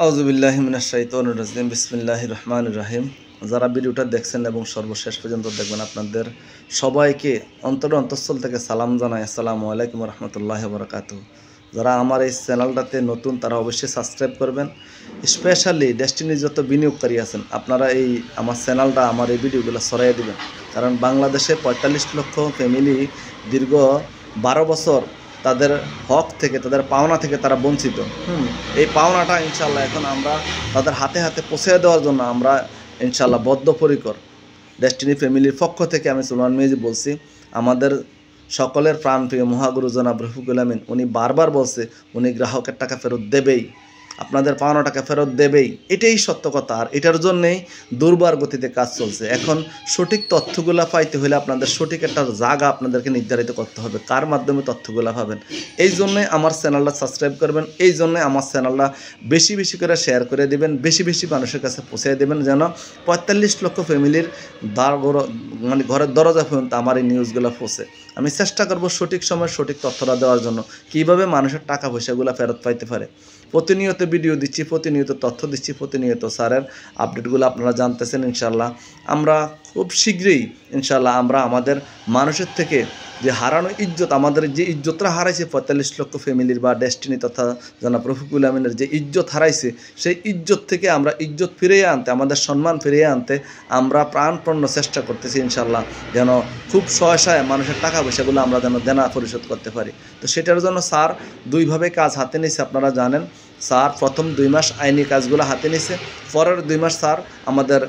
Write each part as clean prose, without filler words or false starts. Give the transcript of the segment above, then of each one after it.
আউযুবিল্লাহি মিনাশ শাইতানির রাজিম বিসমিল্লাহির রহমানির রহিম। যারা ভিডিওটা দেখছেন এবং সর্বশেষ পর্যন্ত দেখবেন আপনাদের সবাইকে অন্তঃস্থল থেকে সালাম জানাই। আসসালামু আলাইকুম রহমতুল্লাহি ওয়া বারাকাতুহু। যারা আমার এই চ্যানেলটাতে নতুন তারা অবশ্যই সাবস্ক্রাইব করবেন। স্পেশালি ডেস্টিনির যত বিনিয়োগকারী আছেন আপনারা এই আমার চ্যানেলটা আমার এই ভিডিওগুলো ছড়াইয়ে দিবেন, কারণ বাংলাদেশে ৪৫ লক্ষ ফ্যামিলি দীর্ঘ ১২ বছর তাদের হক থেকে তাদের পাওনা থেকে তারা বঞ্চিত। এই পাওনাটা ইনশাল্লাহ এখন আমরা তাদের হাতে হাতে পৌঁছে দেওয়ার জন্য আমরা ইনশাল্লাহ বদ্ধপরিকর। ডেস্টিনি ফ্যামিলির পক্ষ থেকে আমি সুলমান মিয়াজি বলছি, আমাদের সকলের প্রাণপ্রিয় মহাগুরু জনাব রফিকুল আমিন উনি বারবার বলছে উনি গ্রাহকের টাকা ফেরত দেবেই, আপনাদের পাওনা টাকা ফেরত দেবেই। এটাই সত্য কথা, আর এটার জন্যেই দুর্বার গতিতে কাজ চলছে। এখন সঠিক তথ্যগুলো পাইতে হলে আপনাদের সঠিক একটা জায়গা আপনাদেরকে নির্ধারিত করতে হবে, কার মাধ্যমে তথ্যগুলো পাবেন। এই জন্যে আমার চ্যানেলটা সাবস্ক্রাইব করবেন, এই জন্যে আমার চ্যানেলটা বেশি বেশি করে শেয়ার করে দেবেন, বেশি বেশি মানুষের কাছে পৌঁছে দেবেন, যেন ৪৫ লক্ষ ফ্যামিলির মানে ঘরের দরজা পর্যন্ত আমার এই নিউজগুলো পৌঁছে। আমি চেষ্টা করব সঠিক সময় সঠিক তথ্যটা দেওয়ার জন্য, কীভাবে মানুষের টাকা পয়সাগুলো ফেরত পাইতে পারে। প্রতিনিয়ত ভিডিও দিচ্ছি, প্রতিনিয়ত তথ্য দিচ্ছি, প্রতিনিয়ত স্যারের আপডেটগুলো আপনারা জানতেছেন। ইনশাল্লাহ আমরা খুব শীঘ্রই ইনশাল্লাহ আমরা আমাদের মানুষের থেকে যে হারানো ইজ্জত, আমাদের যে ইজ্জতটা হারাইছে ৪৫ লক্ষ ফ্যামিলির বা ডেস্টিনি তথা জনাব রফিকুল আমিনের যে ইজ্জত হারাইছে, সেই ইজ্জত থেকে আমরা ইজ্জত ফিরিয়ে আনতে, আমাদের সম্মান ফিরিয়ে আনতে আমরা প্রাণপূর্ণ চেষ্টা করতেছি ইনশাল্লাহ, যেন খুব সহায় মানুষের টাকা পয়সাগুলো আমরা যেন দেনা পরিশোধ করতে পারি। তো সেটার জন্য স্যার দুইভাবে কাজ হাতে নিয়েছে। আপনারা জানেন স্যার প্রথম ২ মাস আইনি কাজগুলো হাতে নিছে, পরের ২ মাস স্যার আমাদের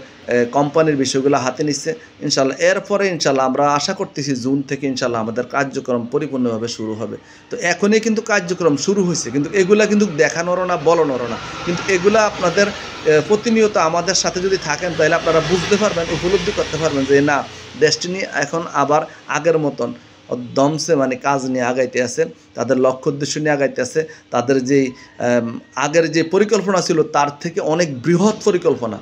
কোম্পানির বিষয়গুলো হাতে নিচ্ছে ইনশাল্লাহ। এরপরে ইনশাল্লাহ আমরা আশা করতেছি জুন থেকে ইনশাল্লাহ আমাদের কার্যক্রম পরিপূর্ণভাবে শুরু হবে। তো এখনই কিন্তু কার্যক্রম শুরু হয়েছে, কিন্তু এগুলা কিন্তু দেখানোরও না, বলানোরও না, কিন্তু এগুলা আপনাদের প্রতিনিয়ত আমাদের সাথে যদি থাকেন তাহলে আপনারা বুঝতে পারবেন, উপলব্ধি করতে পারবেন যে না, ডেস্টিনি এখন আবার আগের মতন দমসে মানে কাজ নিয়ে আগাইতে আছে, তাদের লক্ষ্য উদ্দেশ্য নিয়ে আগাইতে আছে। তাদের যেই আগের যে পরিকল্পনা ছিল তার থেকে অনেক বৃহৎ পরিকল্পনা।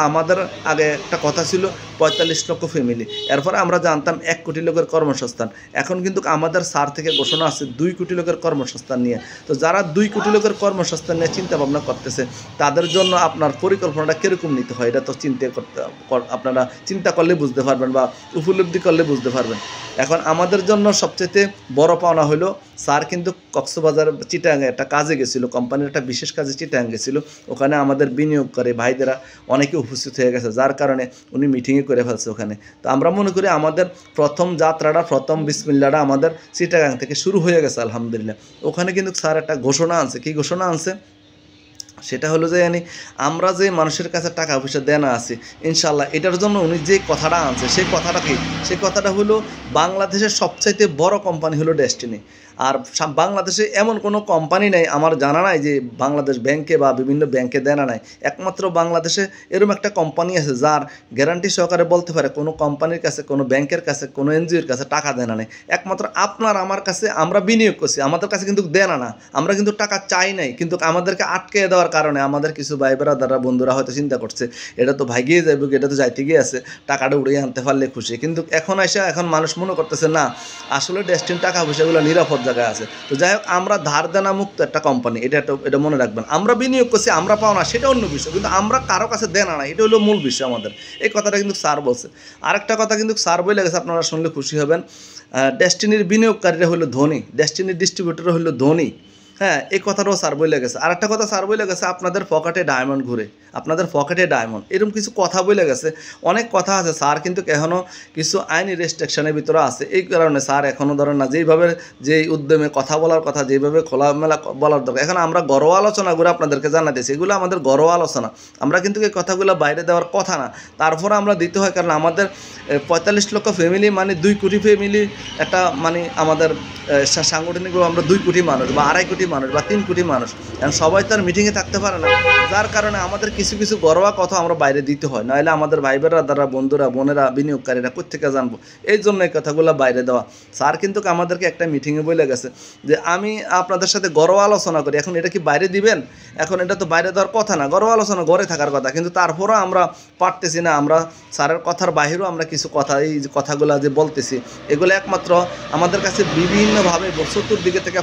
আমাদের আগে একটা কথা ছিল ৪৫ লক্ষ ফ্যামিলি, এরপরে আমরা জানতাম ১ কোটি লোকের কর্মসংস্থান। এখন কিন্তু আমাদের স্যার থেকে ঘোষণা আছে ২ কোটি লোকের কর্মসংস্থান নিয়ে। তো যারা ২ কোটি লোকের কর্মসংস্থান নিয়ে চিন্তা ভাবনা করতেছে তাদের জন্য আপনার পরিকল্পনাটা কীরকম নিতে হয় এটা তো আপনারা চিন্তা করলে বুঝতে পারবেন বা উপলব্ধি করলে বুঝতে পারবেন। এখন আমাদের জন্য সবচেয়ে বড় পাওনা হলো স্যার কিন্তু কক্সবাজার চিটাগাঙে একটা কাজে গেছিলো, কোম্পানির একটা বিশেষ কাজে চিটাগাং গেছিলো। ওখানে আমাদের বিনিয়োগকারী ভাইদেরা অনেকে উপস্থিত হয়ে গেছে, যার কারণে উনি মিটিংয়ে করে ফেলছে ওখানে। তো আমরা মনে করি আমাদের প্রথম যাত্রাটা, প্রথম বিসমিল্লাটা আমাদের চিটাগাং থেকে শুরু হয়ে গেছে আলহামদুলিল্লাহ। ওখানে কিন্তু স্যার একটা ঘোষণা আনছে। কী ঘোষণা আনছে? সেটা হলো যে আমরা যে মানুষের কাছে টাকা পয়সা দেনা আছি ইনশাল্লাহ, এটার জন্য উনি যে কথাটা আনছে সেই কথাটা কি? সেই কথাটা হলো বাংলাদেশের সবচাইতে বড় কোম্পানি হলো ডেস্টিনি। আর বাংলাদেশে এমন কোনো কোম্পানি নেই, আমার জানা নাই যে বাংলাদেশ ব্যাংকে বা বিভিন্ন ব্যাংকে দেনা নাই। একমাত্র বাংলাদেশে এরকম একটা কোম্পানি আছে যার গ্যারান্টি সহকারে বলতে পারে কোনো কোম্পানির কাছে, কোনো ব্যাংকের কাছে, কোনো এনজিওর কাছে টাকা দেনা নেই। একমাত্র আপনার আমার কাছে আমরা বিনিয়োগ করছি, আমাদের কাছে কিন্তু দেনা না, আমরা কিন্তু টাকা চাই নাই, কিন্তু আমাদেরকে আটকে দেওয়ার কারণে আমাদের কিছু ভাই ব্রাদাররা বন্ধুরা হয়তো চিন্তা করছে এটা তো ভাগিয়ে যাবে, এটা তো যাইতে গিয়ে আছে, টাকাটা উড়িয়ে আনতে পারলে খুশি। কিন্তু এখন মানুষ মনে করতেছে না, আসলে ডেস্টিন টাকা পয়সাগুলো নিরাপদ জায়গায় আছে। তো যাই হোক, আমরা ধার দেনা মুক্ত একটা কোম্পানি, এটা মনে রাখবেন। আমরা বিনিয়োগ করছি, আমরা পাও না সেটা অন্য বিষয়, কিন্তু আমরা কারো কাছে দেনা না, এটা হলো মূল বিষয় আমাদের। এই কথাটা কিন্তু স্যার বলছে। আরেকটা কথা কিন্তু স্যার বলে গেছে, আপনারা শুনলে খুশি হবেন, ডেস্টিনির বিনিয়োগকারীরা হলো ধনী, ডেস্টিনির ডিস্ট্রিবিউটর হলো ধনী। হ্যাঁ, এই কথাটাও স্যার বলে গেছে। আর একটা কথা স্যার বলে গেছে, আপনাদের পকেটে ডায়মন্ড ঘুরে, আপনাদের পকেটে ডায়মন্ড, এরকম কিছু কথা বলে গেছে। অনেক কথা আছে। স্যার কিন্তু এখনও কিছু আইনি রেস্ট্রিকশনের ভিতরে আছে, এই কারণে স্যার এখনও ধরেন না যেইভাবে যেই উদ্যমে কথা বলার কথা, যেইভাবে খোলামেলা বলার দরকার। এখন আমরা ঘরোয়া আলোচনাগুলো আপনাদেরকে জানাতেছি, এগুলো আমাদের ঘরোয়া আলোচনা, আমরা কিন্তু এই কথাগুলো বাইরে দেওয়ার কথা না, তারপরে আমরা দিতে হয়। কারণ আমাদের ৪৫ লক্ষ ফ্যামিলি মানে ২ কোটি ফ্যামিলি, একটা মানে আমাদের সাংগঠনিকভাবে আমরা ২ কোটি মানুষ বা ২.৫ কোটি মানুষ বা ৩ কোটি মানুষ, এখন সবাই তো আর মিটিংয়ে থাকতে পারে না, যার কারণে আমাদের কিছু কিছু ঘরোয়া কথা আমরা বাইরে দিতে হয়, নাহলে আমাদের ভাই ব্রাদাররা, বন্ধুরা, বোনেরা, বিনিয়োগকারীরা কোত্থেকে জানবো? এই জন্য এই কথাগুলো বাইরে দেওয়া। স্যার কিন্তু আমাদেরকে একটা মিটিংয়ে বলে গেছে যে আমি আপনাদের সাথে ঘরোয়া আলোচনা করি, এখন এটা কি বাইরে দিবেন? এখন এটা তো বাইরে দেওয়ার কথা না, ঘরোয়া আলোচনা ঘরে থাকার কথা, কিন্তু তারপরও আমরা পারতেছি না। আমরা স্যারের কথার বাহিরেও আমরা কিছু কথা, এই যে কথাগুলো যে বলতেছি, এগুলো একমাত্র আমাদের কাছে বিভিন্নভাবে চতুর্দিকে থেকে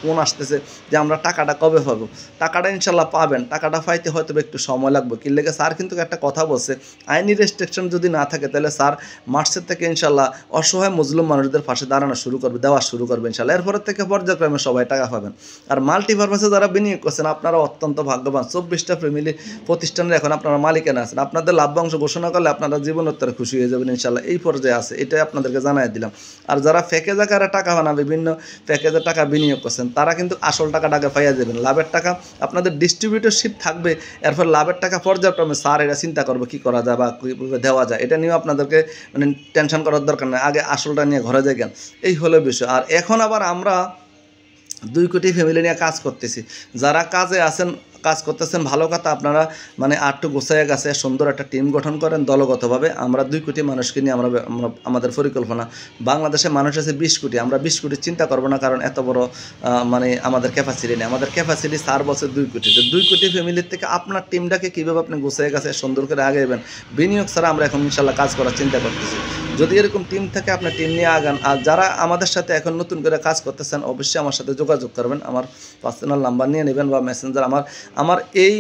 ফোন আসতেছে, যে আমরা টাকাটা কবে পাবো। টাকাটা ইনশাল্লাহ পাবেন, টাকাটা পাইতে হয়তো একটু সময় লাগবে। কি লেগে স্যার কিন্তু একটা কথা বলছে, আইনি রেস্ট্রিকশন যদি না থাকে তাহলে স্যার মার্চের থেকে ইনশাল্লাহ অসহায় মজলুম মানুষদের পাশে দাঁড়ানো শুরু করবে, দেওয়া শুরু করবে ইনশাল্লাহ। এরপরের থেকে পর্যায়ক্রমে সবাই টাকা পাবেন। আর মাল্টিপারপাসে যারা বিনিয়োগ করছেন আপনারা অত্যন্ত ভাগ্যবান। 24টা ফ্যামিলি প্রতিষ্ঠানের এখন আপনারা মালিকানা আছেন। আপনাদের লাভ্যাংশ ঘোষণা করলে আপনারা জীবনোত্তরে খুশি হয়ে যাবেন ইনশাল্লাহ। এই পর্যায়ে আছে, এটাই আপনাদেরকে জানাই দিলাম। আর যারা ফ্যাকেজ আকারে টাকা বানা বিভিন্ন প্যাকেজে টাকা বিনিয়োগ করছেন তারা কিন্তু আসল টাকাটাকে পাইয়া যাবেন। লাভের টাকা আপনাদের ডিস্ট্রিবিউটরশিপ থাকবে, এরপর লাভের টাকা পর্যায়ক্রমে স্যার এটা চিন্তা করবে কী করা যায় বা কীভাবে দেওয়া যায়। এটা নিয়েও আপনাদেরকে মানে টেনশন করার দরকার নেই, আগে আসলটা নিয়ে ঘরে যাই কেন, এই হলো বিষয়। আর এখন আবার আমরা 2 কোটি ফ্যামিলি নিয়ে কাজ করতেছি। যারা কাজে আছেন, কাজ করতেছেন, ভালো কথা, আপনারা মানে আটটু গোছায় গেছে সুন্দর একটা টিম গঠন করেন দলগতভাবে। আমরা 2 কোটি মানুষকে নিয়ে আমরা আমাদের পরিকল্পনা, বাংলাদেশে মানুষ আছে 20 কোটি, আমরা 20 কোটি চিন্তা করবো না, কারণ এত বড় মানে আমাদের ক্যাপাসিটি নেই। আমাদের ক্যাপাসিটি 4 বছর 2 কোটি। তো 2 কোটি ফ্যামিলির থেকে আপনার টিমটাকে কীভাবে আপনি গোছায় গেছে সুন্দর করে আগাইবেন, বিনিয়োগ ছাড়া আমরা এখন ইনশাল্লাহ কাজ করার চিন্তা করতেছি। যদি এরকম টিম থাকে আপনার টিম নিয়ে আগান। আর যারা আমাদের সাথে এখন নতুন করে কাজ করতেছেন অবশ্যই আমার সাথে যোগাযোগ করবেন, আমার পার্সোনাল নাম্বার নিয়ে নেবেন বা মেসেঞ্জার। আমার এই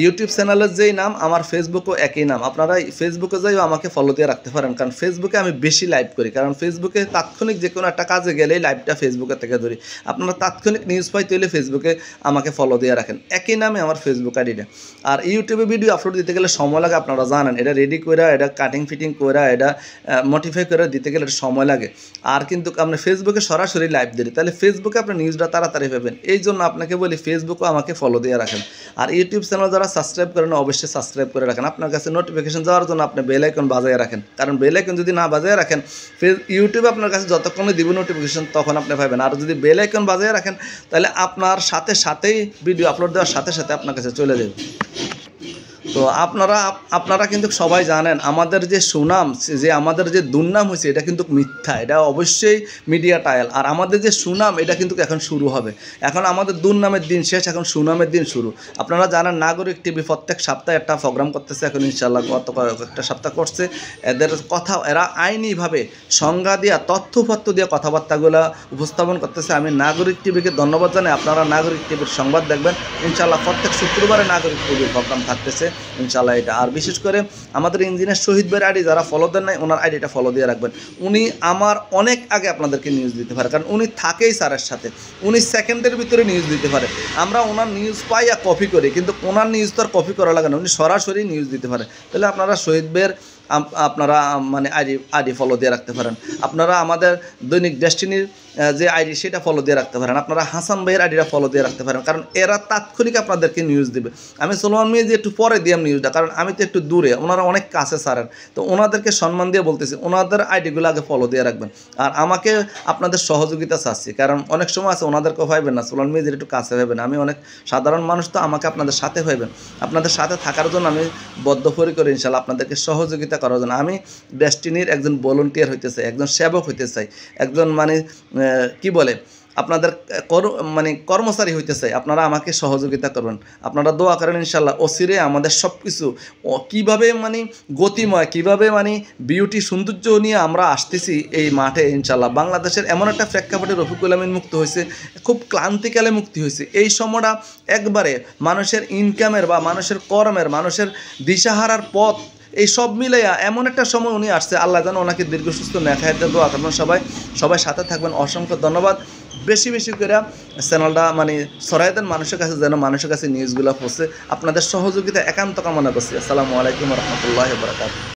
ইউটিউব চ্যানেলের যেই নাম, আমার ফেসবুকও একই নাম। আপনারা ফেসবুকে যাইও আমাকে ফলো দিয়ে রাখতে পারেন, কারণ ফেসবুকে আমি বেশি লাইভ করি, কারণ ফেসবুকে তাৎক্ষণিক যে কোনো একটা কাজে গেলেই লাইভটা ফেসবুকে থেকে ধরি। আপনারা তাৎক্ষণিক নিউজ পাইতে হলে ফেসবুকে আমাকে ফলো দিয়ে রাখেন, একই নামে আমার ফেসবুক আইডিটা। আর ইউটিউবে ভিডিও আপলোড দিতে গেলে সময় লাগে, আপনারা জানেন। এটা রেডি করে, এটা কাটিং ফিটিং করে, এটা মডিফাই করে দিতে গেলে এটা সময় লাগে। আর কিন্তু আপনি ফেসবুকে সরাসরি লাইভ দিলে তাহলে ফেসবুকে আপনি নিউজটা তাড়াতাড়ি পাবেন। এই জন্য আপনাকে বলি ফেসবুকও আমাকে ফলো দিয়ে রাখেন। আর ইউটিউব চ্যানেল যারা সাবস্ক্রাইব করেন অবশ্যই সাবস্ক্রাইব করে রাখেন। আপনার কাছে নোটিফিকেশন যাওয়ার জন্য আপনি বেল আইকন বাজায় রাখেন, কারণ বেল আইকন যদি না বাজায় রাখেন ইউটিউবে আপনার কাছে যতক্ষণে দিব নোটিফিকেশন তখন আপনি পাবেন। আর যদি বেল আইকন বাজায় রাখেন তাহলে আপনার সাথেই ভিডিও আপলোড দেওয়ার সাথে সাথে আপনার কাছে চলে যাবে। তো আপনারা কিন্তু সবাই জানেন আমাদের যে সুনাম, যে আমাদের যে দুর্নাম হয়েছে এটা কিন্তু মিথ্যা, এটা অবশ্যই মিডিয়া টায়াল। আর আমাদের যে সুনাম এটা কিন্তু এখন শুরু হবে। এখন আমাদের দুর্নামের দিন শেষ, এখন সুনামের দিন শুরু। আপনারা জানেন নাগরিক টিভি প্রত্যেক সপ্তাহে একটা প্রোগ্রাম করতেছে, এখন ইনশাল্লাহ গত কয়েকটা সপ্তাহ করছে। এদের কথা এরা আইনিভাবে সংজ্ঞা দিয়া তথ্যপত্র দিয়ে কথাবার্তাগুলো উপস্থাপন করতেছে। আমি নাগরিক টিভিকে ধন্যবাদ জানাই। আপনারা নাগরিক টিভির সংবাদ দেখবেন ইনশাল্লাহ। প্রত্যেক শুক্রবারে নাগরিক টিভির প্রোগ্রাম থাকতেছে ইনশাল্লাহ এটা। আর বিশেষ করে আমাদের ইঞ্জিনিয়ার শহীদ ভাইয়ের আইডি যারা ফলো দেন নাই ওনার আইডিটা ফলো দিয়ে রাখবেন। উনি আমার অনেক আগে আপনাদেরকে নিউজ দিতে পারে, কারণ উনি থাকেই স্যারের সাথে, উনি সেকেন্ডের ভিতরে নিউজ দিতে পারে। আমরা ওনার নিউজ পাই আর কপি করি, কিন্তু ওনার নিউজ তো আর কপি করা লাগে না, উনি সরাসরি নিউজ দিতে পারে। তাহলে আপনারা শহীদ ভাইয়ের আপনারা মানে আইডি ফলো দিয়ে রাখতে পারেন। আপনারা আমাদের দৈনিক ডেস্টিনির যে আইডি সেটা ফলো দিয়ে রাখতে পারেন। আপনারা হাসান ভাইয়ের আইডিটা ফলো দিয়ে রাখতে পারেন, কারণ এরা তাৎক্ষণিক আপনাদেরকে নিউজ দেবে। আমি সোলোমান মিয়া যে একটু পরে দিলাম নিউজটা, কারণ আমি তো একটু দূরে, ওনারা অনেক কাছে স্যারের, তো ওনাদেরকে সম্মান দিয়ে বলতেছি ওনাদের আইডিগুলো আগে ফলো দিয়ে রাখবেন। আর আমাকে আপনাদের সহযোগিতা চাচ্ছি, কারণ অনেক সময় আছে ওনাদেরকেও ভাইবেন না, সোলোমান মিয়া যে একটু কাছে ভাইবেন। আমি অনেক সাধারণ মানুষ, তো আমাকে আপনাদের সাথে ভাইবেন। আপনাদের সাথে থাকার জন্য আমি বদ্ধপরিকর ইনশাল্লাহ আপনাদেরকে সহযোগিতা করার জন্য। আমি ডেস্টিনির একজন ভলান্টিয়ার হইতে চাই, একজন সেবক হইতে চাই, একজন মানে কি বলে আপনাদের কর্মচারী হইতে চাই। আপনারা আমাকে সহযোগিতা করবেন, আপনারা দোয়া করেন ইনশাল্লাহ। অচিরে আমাদের সব কিছু কীভাবে মানে গতিময়, কীভাবে মানে বিউটি সৌন্দর্য নিয়ে আমরা আসতেছি এই মাঠে ইনশাল্লাহ। বাংলাদেশের এমন একটা প্রেক্ষাপটে রফিকুল আমিন মুক্ত হয়েছে, খুব ক্লান্তিকালে মুক্তি হয়েছে। এই সময়টা একবারে মানুষের ইনকামের বা মানুষের কর্মের, মানুষের দিশাহারার পথ, এই সব মিলাইয়া এমন একটা সময় উনি আসছে। আল্লাহ যেন ওনাকে দীর্ঘ সুস্থ নেখায়তে দোয়া করবেন। সবাই সাথে থাকবেন। অসংখ্য ধন্যবাদ। বেশি করে চ্যানেলটা মানে ছড়াই দেন মানুষের কাছে, যেন মানুষের কাছে নিউজগুলো পৌঁছে। আপনাদের সহযোগিতা একান্ত কামনা করছি। আসসালামু আলাইকুম রহমতুল্লাহ বারাকাতুহু।